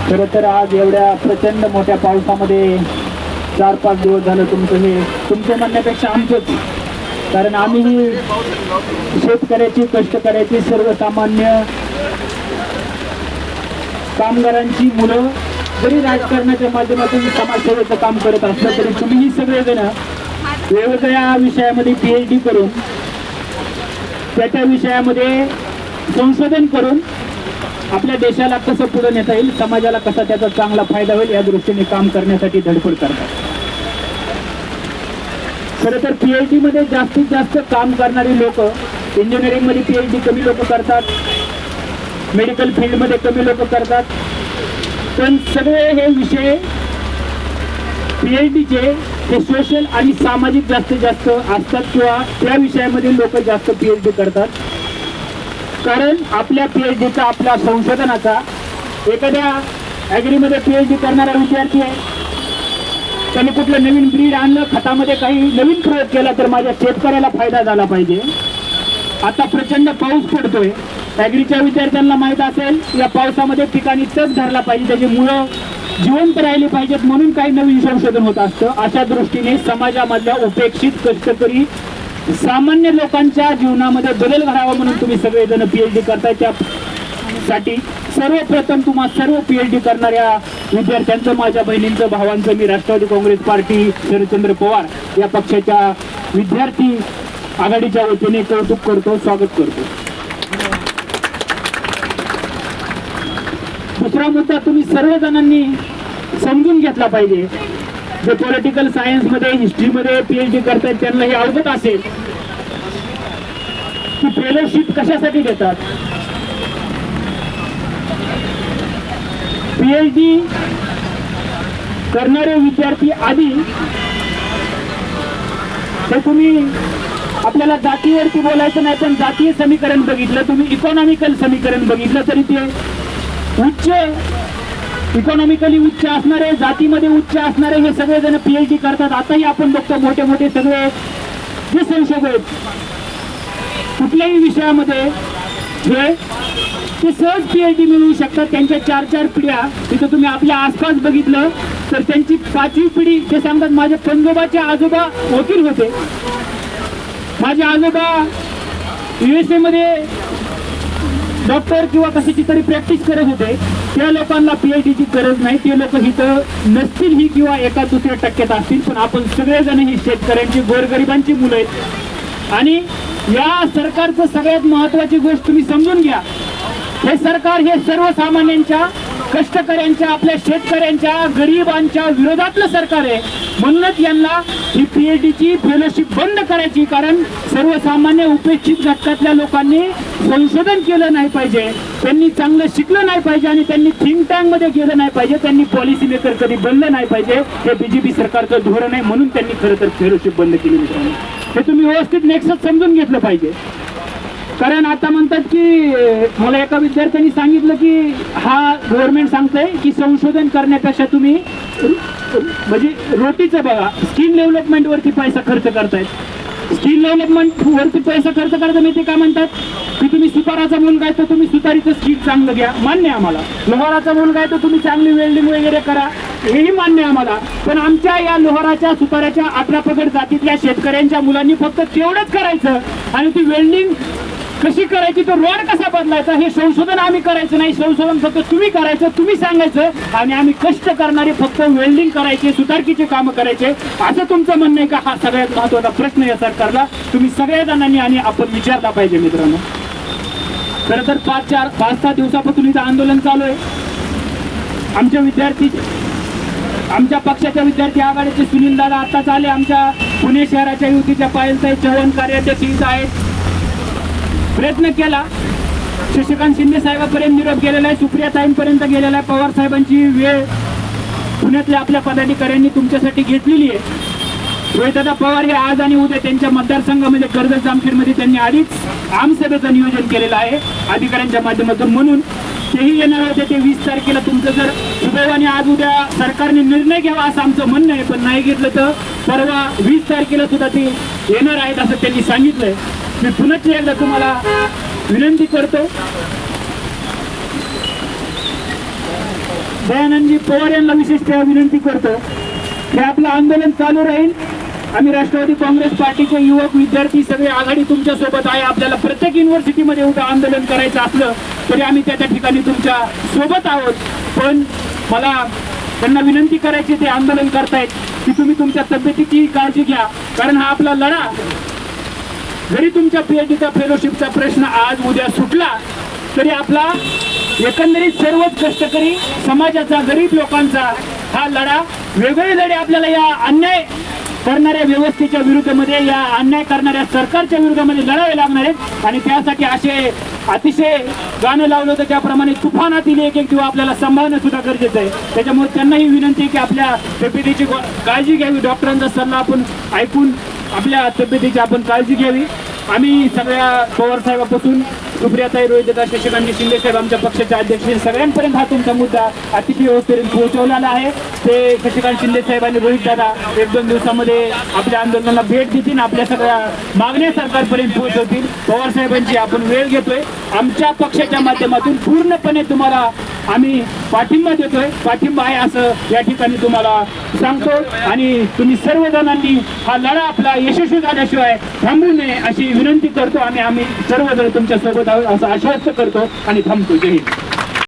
खरं तर आज एवढ्या प्रचंड मोठ्या पावसामध्ये 4-5 दिवस झालं तुमचं म्हणण्यापेक्षा आमचंच, कारण आम्ही शेतकऱ्याची, कष्टकऱ्याची, सर्वसामान्य कामगारांची मुलं जरी राजकारणाच्या माध्यमातून समाजसेवेचं काम करत असलं तरी तुम्ही सगळेजण वेगवेगळ्या विषयामध्ये PhD करून त्या विषयामध्ये संशोधन करून आपल्या देशाला कसं पुढे नेता येईल, समाजाला कसा त्याचा चांगला फायदा होईल या दृष्टीने काम करण्यासाठी धडपड करतात. खरं तर PhD मध्ये जास्तीत जास्त काम करणारी लोक, इंजिनिअरिंग मध्ये PhD कमी लोक करतात, मेडिकल फील्ड मध्ये कमी लोक करतात, पण सगळे हे विषय PhD चे हे सोशल आणि सामाजिक जास्तीत जास्त असतात किंवा त्या विषयामध्ये लोक जास्त PhD करतात. कारण आपल्या PhDचा, आपल्या संशोधनाचा, एखाद्या ॲग्रीमध्ये PhD करणारा विद्यार्थी आहे, त्यांनी कुठलं नवीन ब्रीड आणलं, खतामध्ये काही नवीन प्रयोग केला तर माझ्या शेतकऱ्याला फायदा झाला पाहिजे. आता प्रचंड पाऊस पडतोय, ॲग्रीच्या विद्यार्थ्यांना माहीत असेल या पावसामध्ये पिकांनी तग धरला पाहिजे, त्याची मुळं जिवंत राहिली पाहिजेत, म्हणून काही नवीन संशोधन होत असतं. अशा दृष्टीने समाजामधल्या उपेक्षित कष्टकरी सामान्य लोकांच्या जीवनामध्ये बदल घडावा म्हणून तुम्ही सगळेजण PhD करताय. त्यासाठी सर्वप्रथम तुम्हा सर्व PhD करणाऱ्या विद्यार्थ्यांचं, माझ्या बहिणींचं, भावांचं मी राष्ट्रवादी काँग्रेस पार्टी शरदचंद्र पवार या पक्षाच्या विद्यार्थी आघाडीच्या वतीने कौतुक करतो, स्वागत करतो. दुसरा मुद्दा तुम्ही सर्वजणांनी समजून घेतला पाहिजे. जे पॉलिटिकल सायन्स मध्ये, हिस्ट्रीमध्ये PhD करतायत त्यांना हे अवगत असेल की फेलोशिप कशासाठी देतात. PhD करणारे विद्यार्थी आधी हे तुम्ही आपल्याला जातीवरती बोलायचं नाही, पण जातीय समीकरण बघितलं, तुम्ही इकॉनॉमिकल समीकरण बघितलं तरी ते उच्च, इकॉनॉमिकली उच्च असणारे, जातीमध्ये उच्च असणारे हे सगळेजण PhD करतात. आताही आपण बघतो मोठे मोठे सगळे जे संशोधक कुठल्याही विषयामध्ये हे ते सहज PhD मिळवू शकतात. त्यांच्या 4-4 पिढ्या तिथं तुम्ही आपल्या आसपास बघितलं तर त्यांची 5वी पिढी ते सांगतात माझे पंजोबाचे आजोबा वकील होते, माझे आजोबा USA मध्ये डॉक्टर किंवा कशाची तरी प्रॅक्टिस करत होते. त्या लोकांना PhD ची गरज नाही, ते लोक इथं नसतील ही किंवा 1-2% असतील, पण आपण सगळेजण ही शेतकऱ्यांची, गोरगरिबांची मुलं आहेत. आणि या सरकारचं सगळ्यात महत्वाची गोष्ट तुम्ही समजून घ्या, हे सरकार हे सर्वसामान्यांच्या, कष्टकऱ्यांच्या, आपल्या शेतकऱ्यांच्या, गरिबांच्या विरोधातलं सरकार आहे. म्हणूनच यांना ही PhD ची फेलोशिप बंद करायची, कारण सर्वसामान्य उपेक्षित घटकातल्या लोकांनी संशोधन केलं नाही पाहिजे, त्यांनी चांगलं शिकलं नाही पाहिजे आणि त्यांनी थिंक टँक मध्ये गेलं नाही पाहिजे, त्यांनी पॉलिसी मेकर कधी बनलं नाही पाहिजे. हे BJP सरकारचं धोरण आहे, म्हणून त्यांनी खरं तर फेलोशिप बंद केली. हे तुम्ही व्यवस्थित नेक्सट समजून घेतलं पाहिजे. कारण आता म्हणतात की, मला एका विद्यार्थ्यांनी सांगितलं की हा गव्हर्नमेंट सांगतंय की संशोधन करण्यापेक्षा तुम्ही म्हणजे रोटीचं बघा, स्किल डेव्हलपमेंट वरती पैसा खर्च करतायत. स्किल डेव्हलपमेंट वरती पैसा खर्च करता मी ते काय म्हणतात की तुम्ही सुताराचा मुलगा आहे तर तुम्ही सुतारीचं स्किल चांगलं घ्या, मान्य आहे आम्हाला. लोहाराचा मुलगा आहे तर तुम्ही चांगली वेल्डिंग वगैरे करा, हेही मान्य आहे आम्हाला. पण आमच्या या लोहाराच्या, सुताराच्या 18 पगड जातीतल्या शेतकऱ्यांच्या मुलांनी फक्त तेवढंच करायचं आणि ती वेल्डिंग कशी करायची, तो रोड कसा बदलायचा हे संशोधन आम्ही करायचं नाही. संशोधन फक्त तुम्ही करायचं, तुम्ही सांगायचं आणि आम्ही कष्ट करणारे फक्त वेल्डिंग करायचे, सुतारकीचे काम करायचे, असं तुमचं म्हणणं आहे का? हा सगळ्यात महत्वाचा प्रश्न या सरकारला तुम्ही सगळ्या जणांनी आणि आपण विचारला पाहिजे. मित्रांनो, खरं तर 5-6 दिवसापासून इथं आंदोलन चालू आहे. आमचे विद्यार्थी, आमच्या पक्षाच्या विद्यार्थी आघाडीचे सुनील दादा आताच आले, आमच्या पुणे शहराच्या युतीच्या पायलताई चव्हाण कार्याध्यक्ष इथं आहेत. प्रयत्न केला, शशिकांत शिंदे साहेबांपर्यंत निरोप गेलेला आहे, सुप्रिया ताईंपर्यंत गेलेला आहे. पवार साहेबांची वेळ पुण्यातल्या आपल्या पदाधिकाऱ्यांनी तुमच्यासाठी घेतलेली आहे. रोहितदादा पवार हे आज आणि उद्या त्यांच्या मतदारसंघामध्ये कर्जत जामखेडमध्ये त्यांनी आधीच आमसभेचं नियोजन केलेलं आहे अधिकाऱ्यांच्या माध्यमातून, म्हणून तेही येणार होते. ते 20 तारखेला तुमचं जर सुदैवाने आज उद्या सरकारने निर्णय घ्यावा असं आमचं म्हणणं आहे, पण नाही घेतलं तर परवा 20 तारखेला सुद्धा ते येणार आहेत असं त्यांनी सांगितलंय. मी पुन्हा एकदा तुम्हाला विनंती करतो, दयानंदजी पवार यांना विशेषतः विनंती करतो की आपलं आंदोलन चालू राहील. आम्ही राष्ट्रवादी काँग्रेस पार्टीचे युवक विद्यार्थी सगळे आघाडी तुमच्या सोबत आहे. आपल्याला प्रत्येक युनिव्हर्सिटीमध्ये उभं आंदोलन करायचं असलं तरी आम्ही त्या ठिकाणी तुमच्या सोबत आहोत. पण मला त्यांना विनंती करायची, ते आंदोलन करतायत, की तुम्ही तुमच्या तब्येतीची काळजी घ्या. कारण हा आपला लढा, जरी तुमच्या पीएचडीचा फेलोशिपचा प्रश्न आज उद्या सुटला तरी आपला एकंदरीत सर्वच कष्टकरी समाजाचा, गरीब लोकांचा हा लढा, वेगळे लढे आपल्याला या अन्याय करणाऱ्या व्यवस्थेच्या विरुद्धमध्ये, या अन्याय करणाऱ्या सरकारच्या विरोधामध्ये लढावे लागणार आहेत. आणि त्यासाठी असे अतिशय गाणं लावलं होतं त्याप्रमाणे तुफानातील एक एक दिवस आपल्याला सांभाळणं सुद्धा गरजेचं आहे. त्याच्यामुळे त्यांनाही विनंती आहे की आपल्या तब्येतीची काळजी घ्यावी. डॉक्टरांचा सल्ला आपण ऐकून आपल्या तब्येतीची आपण काळजी घ्यावी. आम्ही सगळ्या पवार साहेबापासून सुप्रियाताई, रोहितदादा, शशिकांत शिंदे साहेब, आमच्या पक्षाच्या अध्यक्ष, सगळ्यांपर्यंत हा तुमचा मुद्दा अतिशय व्यवस्थित पोहोचवलेला आहे. ते शशिकांत शिंदे साहेब आणि रोहितदादा 1-2 दिवसामध्ये आपल्या आंदोलनाला भेट देतील, आपल्या सगळ्या मागण्या सरकारपर्यंत पोहोचवतील. पवार साहेबांची आपण वेळ घेतोय. आमच्या पक्षाच्या माध्यमातून पूर्णपणे तुम्हाला आम्ही पाठिंबा देतोय, पाठिंबा आहे असं या ठिकाणी तुम्हाला सांगतो. आणि तुम्ही सर्वजणांनी हा लढा आपला यशस्वी झाल्याशिवाय थांबू नये अशी विनंती करतो. आणि आम्ही सर्वजण तुमच्या सोबत आहोत असं आश्वस्त करतो आणि थांबतो. जय हिंद.